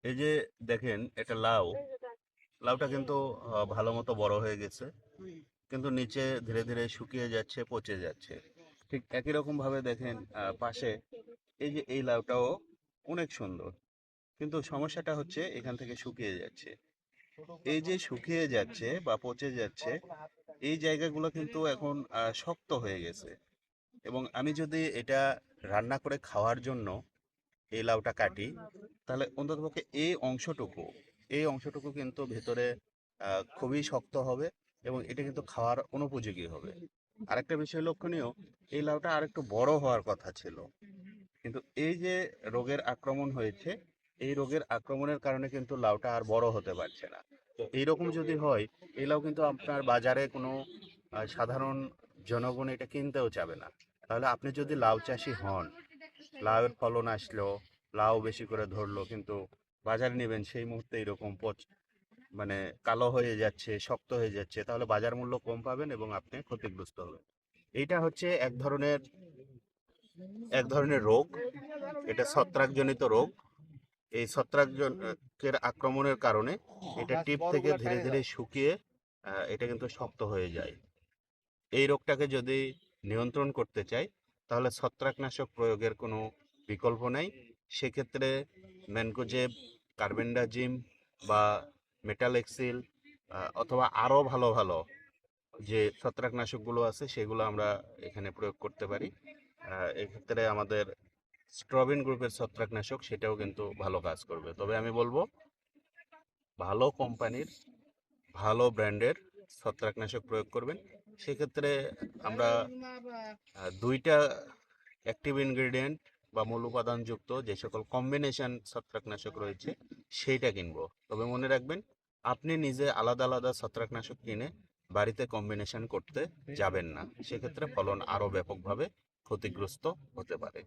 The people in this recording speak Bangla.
এই যে দেখেন এটা লাউ, লাউটা কিন্তু ভালো মতো বড় হয়ে গেছে, কিন্তু নিচে ধীরে ধীরে শুকিয়ে যাচ্ছে, পচে যাচ্ছে। ঠিক একই রকম ভাবে দেখেন পাশে এই যে এই লাউটাও অনেক সুন্দর, কিন্তু সমস্যাটা হচ্ছে এখান থেকে শুকিয়ে যাচ্ছে। এই যে শুকিয়ে যাচ্ছে বা পচে যাচ্ছে, এই জায়গাগুলো কিন্তু এখন শক্ত হয়ে গেছে। এবং আমি যদি এটা রান্না করে খাওয়ার জন্য এই লাউটা কাটি, তাহলে অন্ততপক্ষে এই অংশটুকু কিন্তু ভেতরে খুবই শক্ত হবে এবং এটা কিন্তু খাওয়ার অনুপযোগী হবে। আরেকটা বিষয় লক্ষণীয়, এই লাউটা আরেকটু বড় হওয়ার কথা ছিল, কিন্তু এই যে রোগের আক্রমণ হয়েছে, এই রোগের আক্রমণের কারণে কিন্তু লাউটা আর বড় হতে পারছে না। তো এইরকম যদি হয়, এই লাউ কিন্তু আপনার বাজারে কোনো সাধারণ জনগণ এটা কিনতেও চাবে না। তাহলে আপনি যদি লাউ চাষি হন, লাউয়ের ফলন আসলো, লাউ বেশি করে ধরলো, কিন্তু বাজারে নেবেন সেই মুহূর্তে এরকম মানে কালো হয়ে যাচ্ছে, শক্ত হয়ে যাচ্ছে, তাহলে বাজার মূল্য কম পাবেন এবং আপনি ক্ষতিগ্রস্ত হবেন। এইটা হচ্ছে এক ধরনের রোগ। এটা ছত্রাকজনিত রোগ। এই ছত্রাকের আক্রমণের কারণে এটা টিপ থেকে ধীরে ধীরে শুকিয়ে এটা কিন্তু শক্ত হয়ে যায়। এই রোগটাকে যদি নিয়ন্ত্রণ করতে চাই, তাহলে ছত্রাকনাশক প্রয়োগের কোনো বিকল্প নেই। সেক্ষেত্রে ম্যানকোজেব, কার্বেন্ডাজিম বা মেটালেক্সিল অথবা আরও ভালো ভালো যে ছত্রাকনাশকগুলো আছে সেগুলো আমরা এখানে প্রয়োগ করতে পারি। এক্ষেত্রে আমাদের স্ট্রবিন গ্রুপের ছত্রাকনাশক সেটাও কিন্তু ভালো কাজ করবে। তবে আমি বলবো ভালো কোম্পানির, ভালো ব্র্যান্ডের ছত্রাকনাশক প্রয়োগ করবেন। সেক্ষেত্রে আমরা ২টা অ্যাক্টিভ ইনগ্রেডিয়েন্ট বা মূল উপাদানযুক্ত যে সকল কম্বিনেশন ছত্রাকনাশক রয়েছে সেইটা কিনবো। তবে মনে রাখবেন, আপনি নিজে আলাদা আলাদা ছত্রাকনাশক কিনে বাড়িতে কম্বিনেশন করতে যাবেন না। সেক্ষেত্রে ফলন আরও ব্যাপকভাবে ক্ষতিগ্রস্ত হতে পারে।